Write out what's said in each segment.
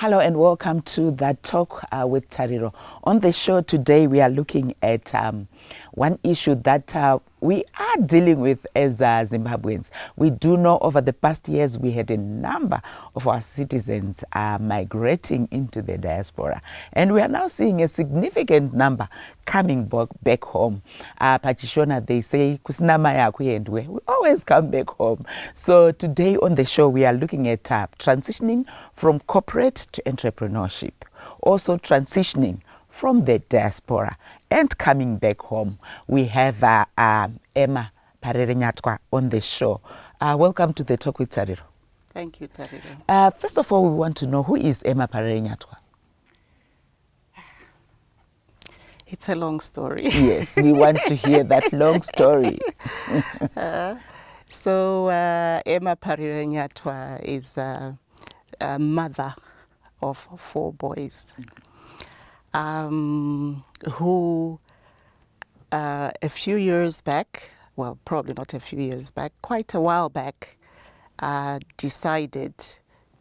Hello and welcome to That Talk with Tariro. On the show today, we are looking at one issue that we are dealing with as Zimbabweans. We do know over the past years we had a number of our citizens migrating into the diaspora, and we are now seeing a significant number coming back home. Pachishona, they say, "Kusina maya kuyendwe." We always come back home. So today on the show, we are looking at transitioning from corporate to entrepreneurship, also transitioning from the diaspora and coming back home. We have Emma Parerenyatwa on the show. Welcome to the Talk with Tariro. Thank you, Tariro. First of all, we want to know, who is Emma Parerenyatwa? It's a long story. Yes, we want to hear that long story. So Emma Parerenyatwa is a mother of 4 boys who a few years back, well, probably not a few years back, quite a while back, decided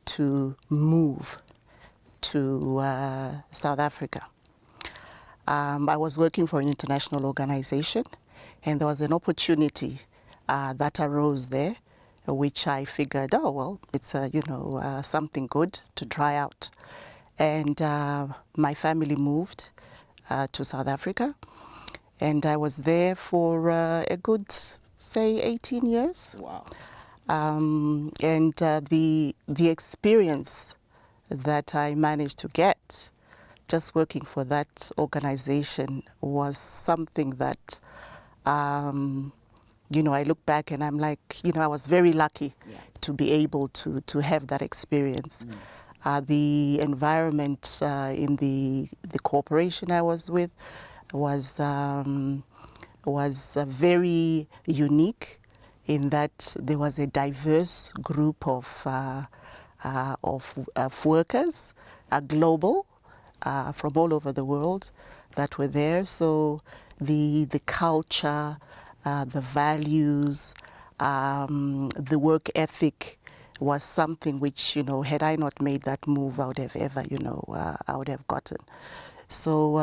to move to South Africa. I was working for an international organization, and there was an opportunity that arose there, which I figured, oh, well, it's something good to try out. And my family moved to South Africa, and I was there for a good, say, 18 years. Wow. And the experience that I managed to get just working for that organization was something that, I look back and I'm like, I was very lucky to be able to have that experience. The environment in the corporation I was with was very unique in that there was a diverse group of workers, global, from all over the world that were there. So the culture, the values, the work ethic was something which, had I not made that move, I would have ever, I would have gotten. So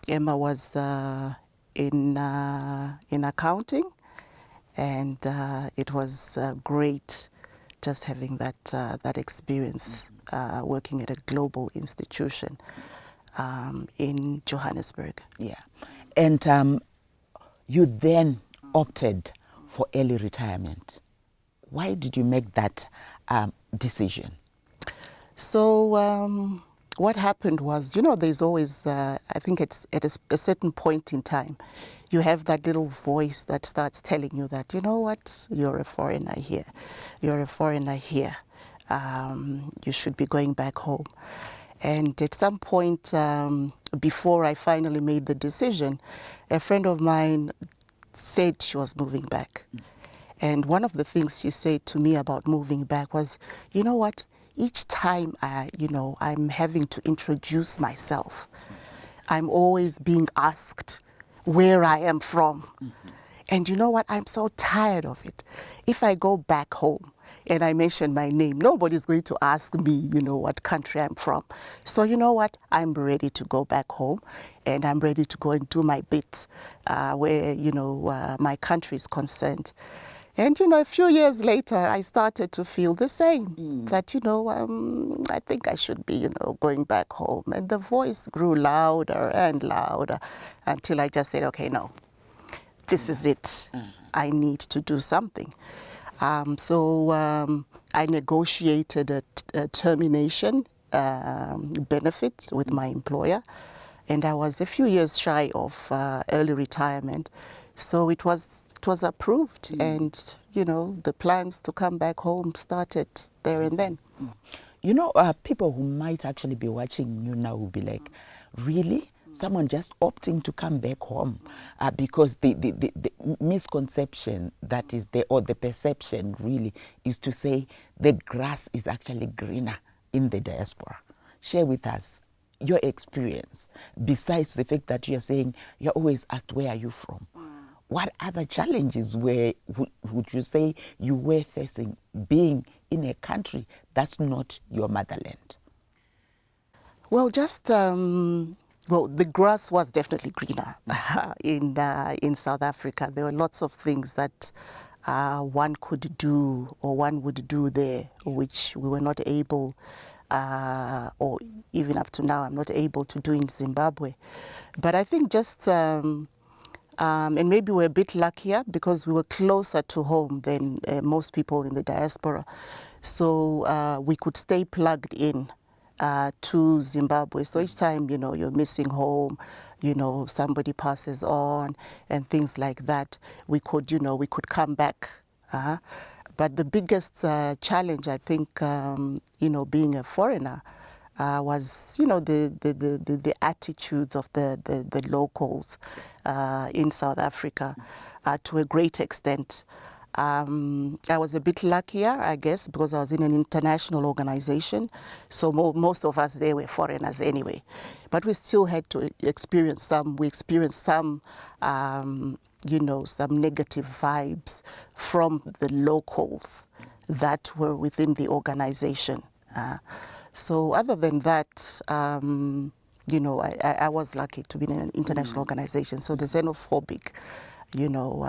Emma was in accounting, and it was great just having that experience working at a global institution in Johannesburg. Yeah. And you then opted for early retirement. Why did you make that decision? So what happened was, there's always, I think it's at a certain point in time, you have that little voice that starts telling you that, you know what, you're a foreigner here. You're a foreigner here. You should be going back home. And at some point, before I finally made the decision, a friend of mine said she was moving back. And one of the things she said to me about moving back was, you know what, each time I'm having to introduce myself, I'm always being asked where I am from. And you know what, I'm so tired of it. If I go back home and I mention my name, nobody's going to ask me, what country I'm from. So you know what, I'm ready to go back home, and I'm ready to go and do my bit where, my country is concerned. And, a few years later, I started to feel the same, that, I think I should be, going back home. And the voice grew louder and louder until I just said, okay, no, this is it. I need to do something. So I negotiated a termination benefit with my employer, and I was a few years shy of early retirement. So it was approved, and the plans to come back home started there and then. People who might actually be watching you now will be like, really? Someone just opting to come back home? Because the misconception that is there, or the perception really, is to say the grass is actually greener in the diaspora. Share with us your experience, besides the fact that you're saying you're always asked, where are you from? What other challenges would you say you were facing being in a country that's not your motherland? Well, just well, the grass was definitely greener in South Africa. There were lots of things that one could do or one would do there, which we were not able, or even up to now, I'm not able to do in Zimbabwe. But I think just and maybe we're a bit luckier because we were closer to home than most people in the diaspora. So we could stay plugged in to Zimbabwe. So each time, you know, you're missing home, you know, somebody passes on and things like that, we could, you know, we could come back. But the biggest challenge, I think, you know, being a foreigner, was, you know, the attitudes of the locals in South Africa to a great extent. I was a bit luckier, I guess, because I was in an international organization. So most of us there were foreigners anyway. But we still had to experience some, you know, some negative vibes from the locals that were within the organization. So other than that, you know, I was lucky to be in an international organization. So the xenophobic, you know,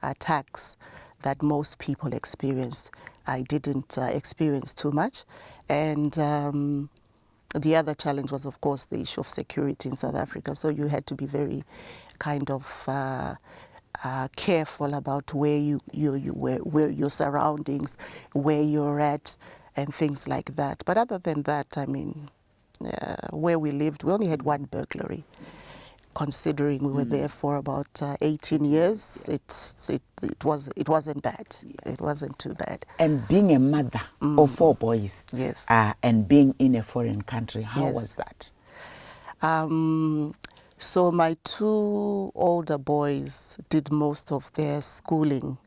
attacks that most people experience, I didn't experience too much. And the other challenge was, of course, the issue of security in South Africa. So you had to be very kind of careful about where where your surroundings, where you're at, and things like that. But other than that, I mean, where we lived, we only had one burglary. Considering we were there for about 18 years, it wasn't bad. It wasn't too bad. And being a mother of 4 boys, Yes. And being in a foreign country, how Yes. was that? So my 2 older boys did most of their schooling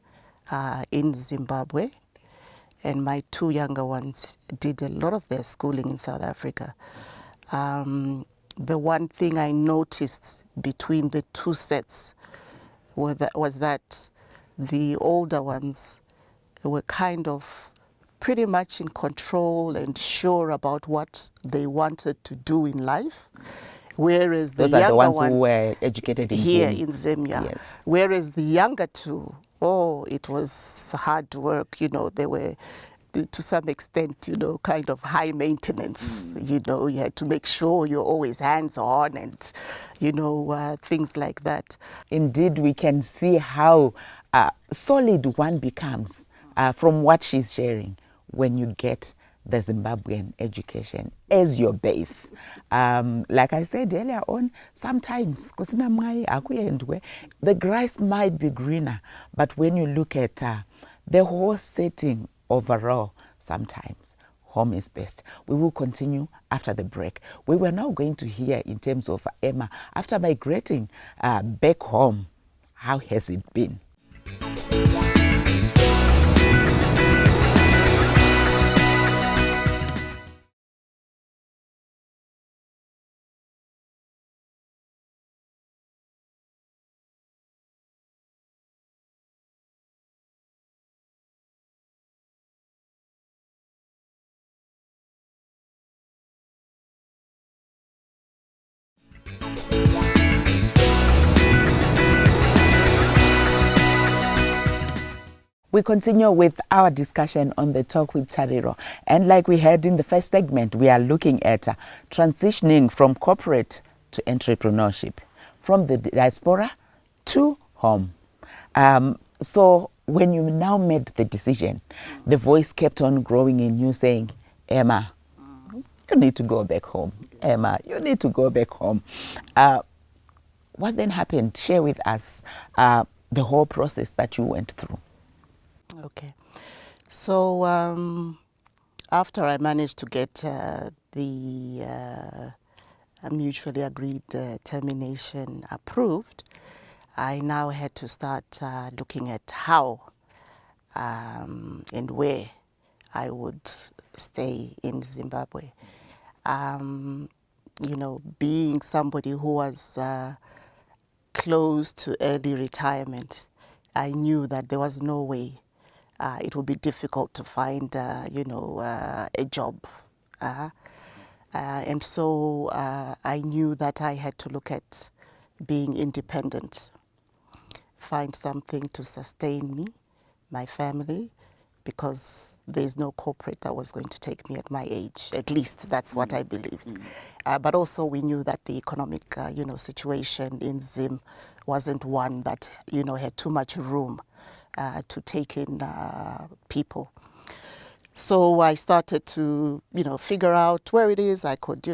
in Zimbabwe, and my 2 younger ones did a lot of their schooling in South Africa. The one thing I noticed between the 2 sets was that the older ones were kind of pretty much in control and sure about what they wanted to do in life, whereas the Those are the younger ones who ones were educated in here Zim. in Zambia, Yes. whereas the younger 2, oh, it was hard work. You know, they were to some extent, you know, kind of high maintenance. You know, you had to make sure you're always hands-on and, you know, things like that. Indeed, we can see how solid one becomes from what she's sharing when you get the Zimbabwean education as your base. Like I said earlier on, sometimes the grass might be greener, but when you look at the whole setting overall, sometimes home is best. We will continue after the break. We were now going to hear in terms of Emma, after migrating back home, how has it been? We continue with our discussion on the Talk with Tariro. And like we had in the first segment, we are looking at transitioning from corporate to entrepreneurship, from the diaspora to home. So when you now made the decision, the voice kept on growing in you saying, Emma, you need to go back home. Emma, you need to go back home. What then happened? Share with us the whole process that you went through. Okay. So after I managed to get the mutually agreed termination approved, I now had to start looking at how and where I would stay in Zimbabwe. You know, being somebody who was close to early retirement, I knew that there was no way it would be difficult to find, you know, a job. And so I knew that I had to look at being independent, find something to sustain me, my family, because there's no corporate that was going to take me at my age. At least that's what I believed. But also we knew that the economic, situation in Zim wasn't one that, had too much room to take in people. So I started to, figure out where it is I could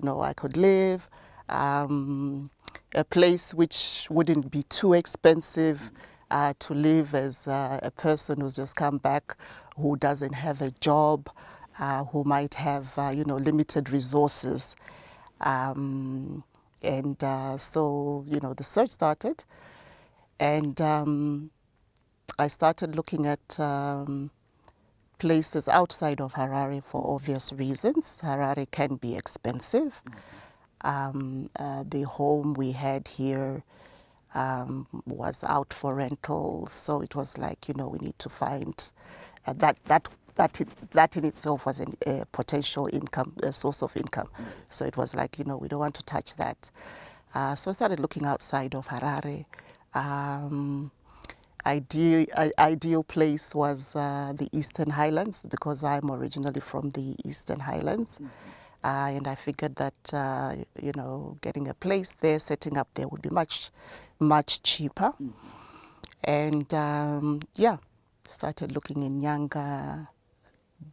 live, a place which wouldn't be too expensive to live as a person who's just come back, who doesn't have a job, who might have, limited resources. So, the search started, and I started looking at places outside of Harare for obvious reasons. Harare can be expensive. The home we had here was out for rental, so it was like, we need to find that in itself was a potential income, a source of income. So it was like, we don't want to touch that. So I started looking outside of Harare. Ideal place was the Eastern Highlands, because I'm originally from the Eastern Highlands. And I figured that, getting a place there, setting up there would be much, much cheaper. And started looking in Nyanga.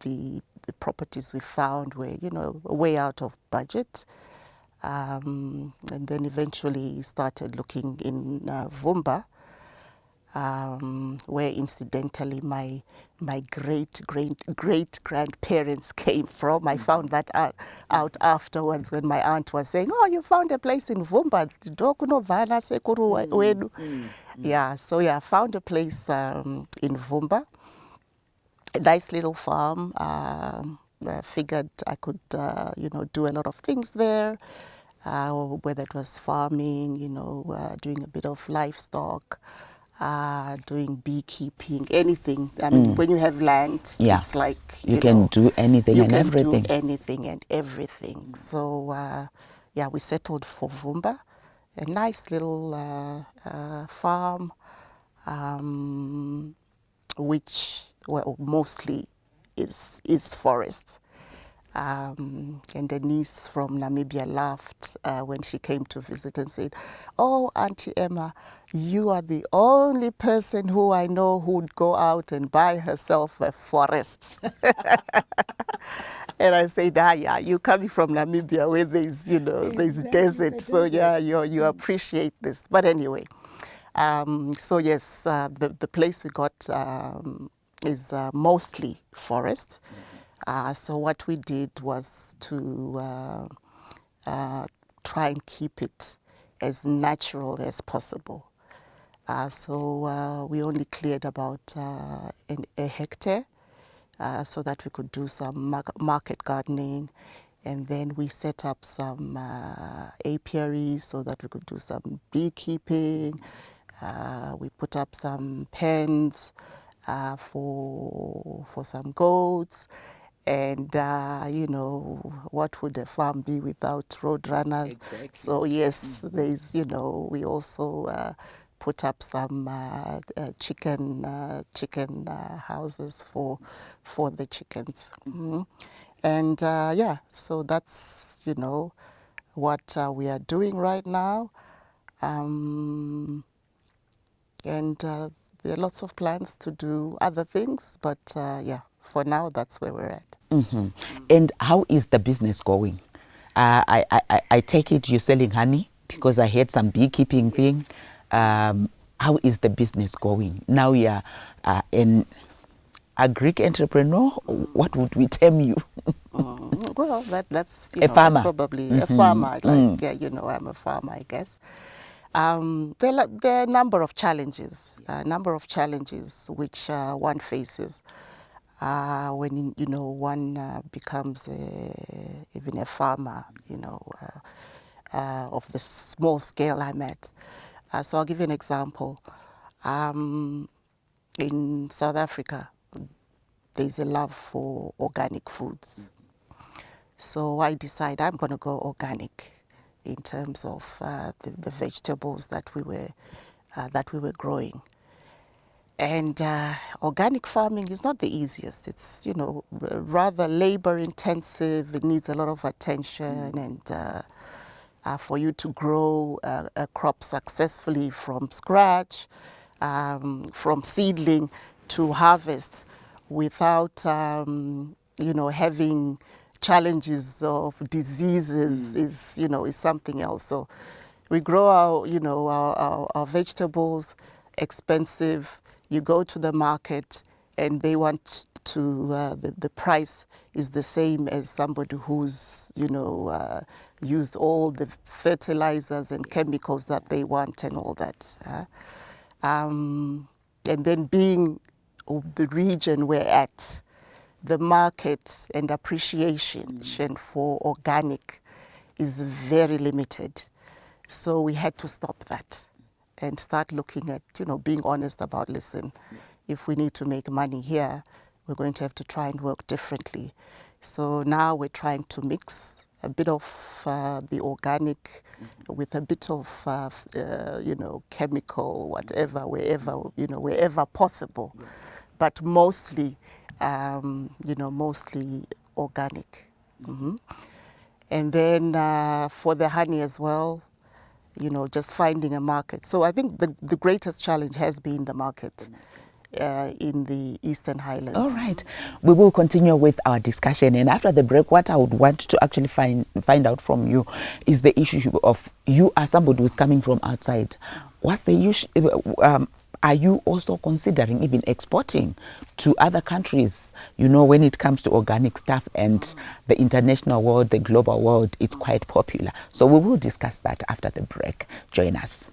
The properties we found were, way out of budget. And then eventually started looking in Vumba, where incidentally my great grandparents came from. I found that out afterwards when my aunt was saying, "Oh, you found a place in Vumba. Dokunovana sekuru wedu." Yeah, so I found a place in Vumba, a nice little farm. I figured I could, do a lot of things there, whether it was farming, doing a bit of livestock, doing beekeeping, anything. I mean, when you have land, it's like, you can do anything you and can everything. do anything and everything. So, we settled for Vumba, a nice little farm, which mostly is forest. And a niece from Namibia laughed when she came to visit and said, "Oh, Auntie Emma, you are the only person who I know who would go out and buy herself a forest." And I said, yeah, you're coming from Namibia where there's, there's desert. So you appreciate this. But anyway, so yes, the place we got is mostly forest. So what we did was to try and keep it as natural as possible. So we only cleared about a hectare so that we could do some market gardening. And then we set up some apiaries so that we could do some beekeeping. We put up some pens for some goats. And, what would a farm be without road runners? Exactly. So, yes, there's, we also put up some chicken houses for the chickens. And, so that's, what we are doing right now. And there are lots of plans to do other things, but for now, that's where we're at. And how is the business going? I take it you're selling honey, because I heard some beekeeping thing. How is the business going? Now you're a Greek entrepreneur. What would we term you? Well, that's A farmer. That's probably a farmer. Like I'm a farmer, I guess. There are a number of challenges, which one faces when one becomes even a farmer, of the small scale I'm at. So I'll give you an example. In South Africa, there's a love for organic foods. So I decided I'm going to go organic in terms of the vegetables that we were growing. And organic farming is not the easiest. It's, you know, rather labor intensive. It needs a lot of attention, and for you to grow a crop successfully from scratch, from seedling to harvest, without you know, having challenges of diseases is, you know, is something else. So we grow our, you know, our vegetables, expensive. You go to the market and they want to, the price is the same as somebody who's, you know, used all the fertilizers and chemicals that they want and all that. And then being the region we're at, the market and appreciation for organic is very limited. So we had to stop that and start looking at, you know, being honest about, listen, if we need to make money here, we're going to have to try and work differently. So now we're trying to mix a bit of the organic with a bit of, you know, chemical, whatever, wherever, you know, wherever possible, but mostly, you know, mostly organic. And then for the honey as well, you know, just finding a market. So I think the greatest challenge has been the market in the Eastern Highlands. All right. We will continue with our discussion. And after the break, what I would want to actually find out from you is the issue of, you as somebody who's coming from outside. What's the issue? Are you also considering even exporting to other countries? You know, when it comes to organic stuff, and the international world, the global world, it's quite popular. So we will discuss that after the break. Join us.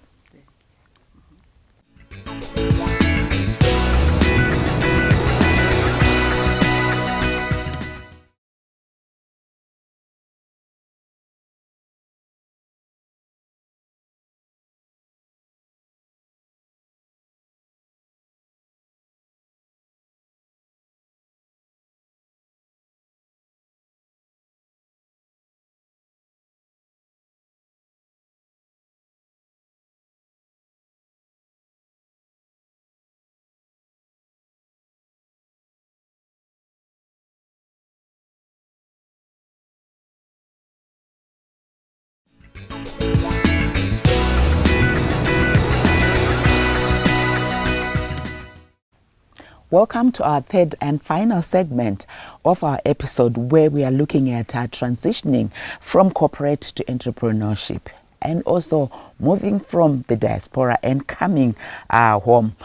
Welcome to our third and final segment of our episode, where we are looking at transitioning from corporate to entrepreneurship, and also moving from the diaspora and coming home.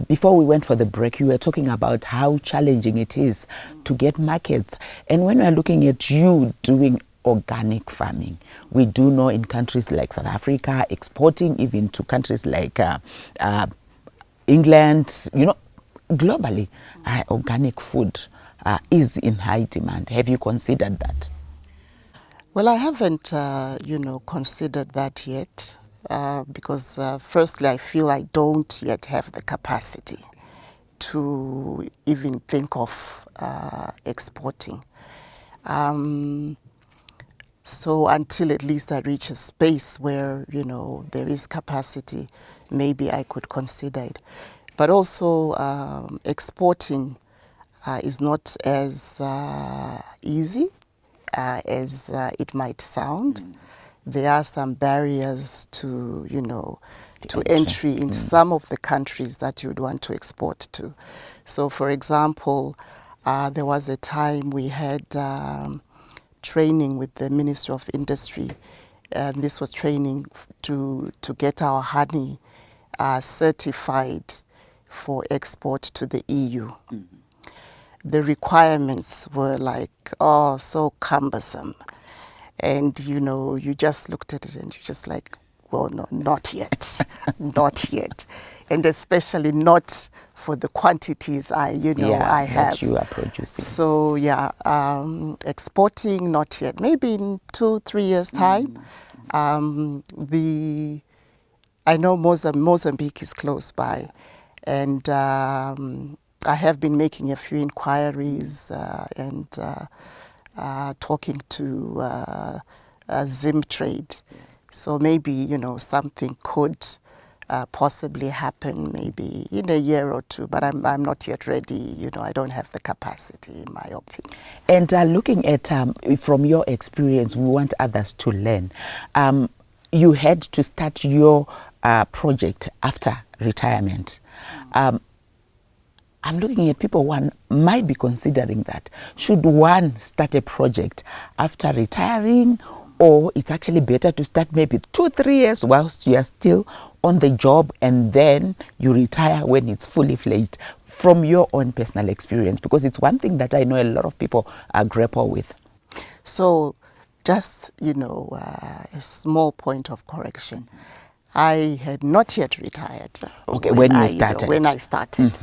Before we went for the break, you were talking about how challenging it is to get markets. And when we're looking at you doing organic farming, we do know in countries like South Africa, exporting even to countries like England, you know, globally, organic food is in high demand. Have you considered that? Well, I haven't, you know, considered that yet because firstly, I feel I don't yet have the capacity to even think of exporting. So until at least I reach a space where, you know, there is capacity, maybe I could consider it. But also exporting is not as easy as it might sound. There are some barriers to, you know, to entry in some of the countries that you would want to export to. So, for example, there was a time we had training with the Ministry of Industry, and this was training to get our honey certified for export to the EU. The requirements were like, oh, so cumbersome. And, you know, you just looked at it and you're just like, well, no, not yet, not yet. And especially not for the quantities I have. That you are producing. So, yeah, exporting, not yet. Maybe in 2-3 years' time. I know Mozambique is close by. And I have been making a few inquiries and talking to Zim Trade. So maybe, you know, something could possibly happen maybe in a year or two, but I'm not yet ready. You know, I don't have the capacity, in my opinion. And looking at, from your experience, we want others to learn. You had to start your project after retirement. I'm looking at people, one might be considering that. Should one start a project after retiring, or it's actually better to start maybe 2-3 years whilst you are still on the job and then you retire when it's fully fledged? From your own personal experience, because it's one thing that I know a lot of people grapple with. So just, you know, a small point of correction. I had not yet retired. Okay, when you started. When I started.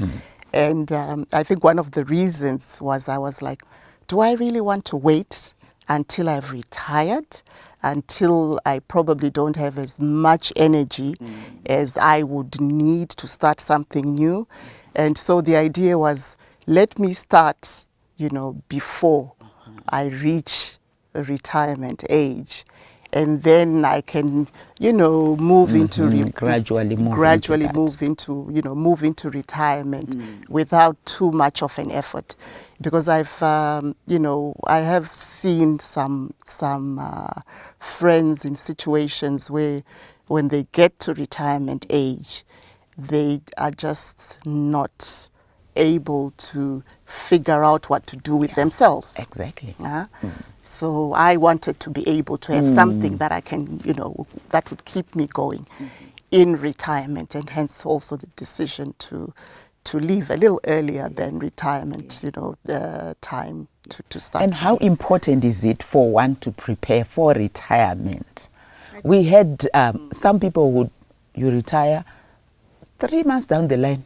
And I think one of the reasons was I was like, do I really want to wait until I've retired, until I probably don't have as much energy as I would need to start something new? And so the idea was, let me start, you know, before I reach a retirement age, and then I can, you know, move into gradually move into, you know, move into retirement without too much of an effort, because I've, you know, I have seen some friends in situations where, when they get to retirement age, they are just not able to figure out what to do with themselves. Exactly. So I wanted to be able to have something that I can, you know, that would keep me going in retirement, and hence also the decision to leave a little earlier than retirement, you know, time to start. And how important is it for one to prepare for retirement? We had some people would, you retire 3 months down the line,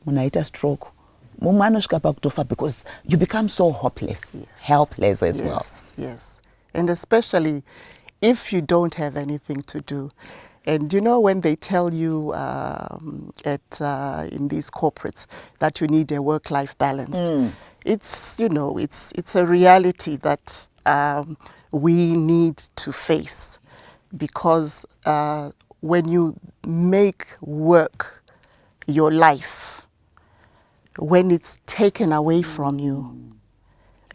munaita stroke, because you become so hopeless, helpless as well. Yes, and especially if you don't have anything to do. And you know, when they tell you in these corporates that you need a work-life balance, it's, you know, it's a reality that we need to face, because when you make work your life, when it's taken away from you,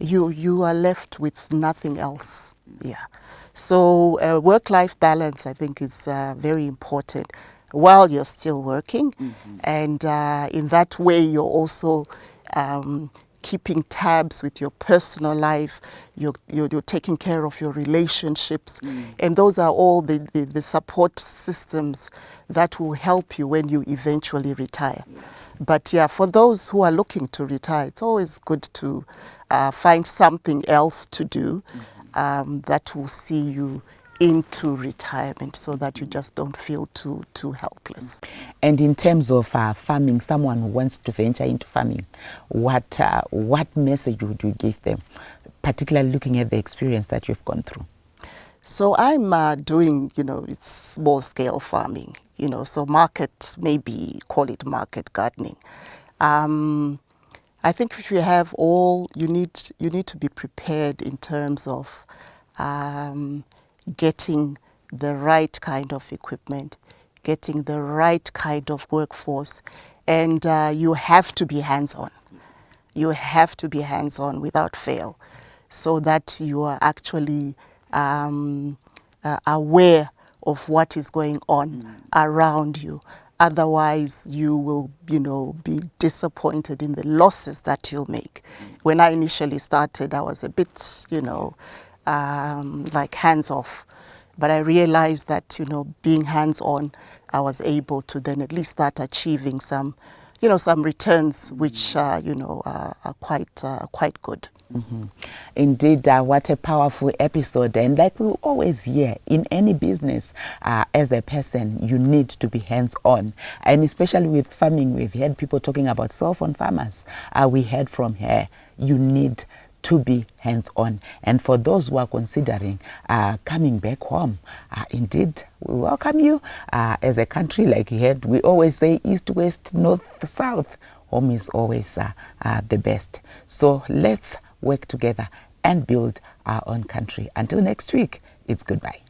you are left with nothing else. Yeah. So work-life balance, I think, is very important while you're still working. And in that way, you're also keeping tabs with your personal life. You're taking care of your relationships. And those are all the support systems that will help you when you eventually retire. But yeah, for those who are looking to retire, it's always good to find something else to do that will see you into retirement, so that you just don't feel too helpless. And in terms of farming, someone who wants to venture into farming, what message would you give them, particularly looking at the experience that you've gone through? So I'm doing, you know, it's small scale farming, you know, so market, maybe call it market gardening. I think if you have all, you need to be prepared in terms of getting the right kind of equipment, getting the right kind of workforce, and you have to be hands-on. You have to be hands-on without fail, so that you are actually aware of what is going on around you. Otherwise, you will, you know, be disappointed in the losses that you'll make. When I initially started, I was a bit, you know, like hands-off. But I realized that, you know, being hands-on, I was able to then at least start achieving some, you know, some returns which, you know, are quite good. Indeed, what a powerful episode. And like we always hear, in any business, as a person, you need to be hands-on. And especially with farming, we've heard people talking about cell phone farmers. We heard from her, you need to be hands-on. And for those who are considering coming back home, indeed, we welcome you. As a country, like you heard, we always say east, west, north, south. Home is always the best. So let's work together and build our own country. Until next week, it's goodbye.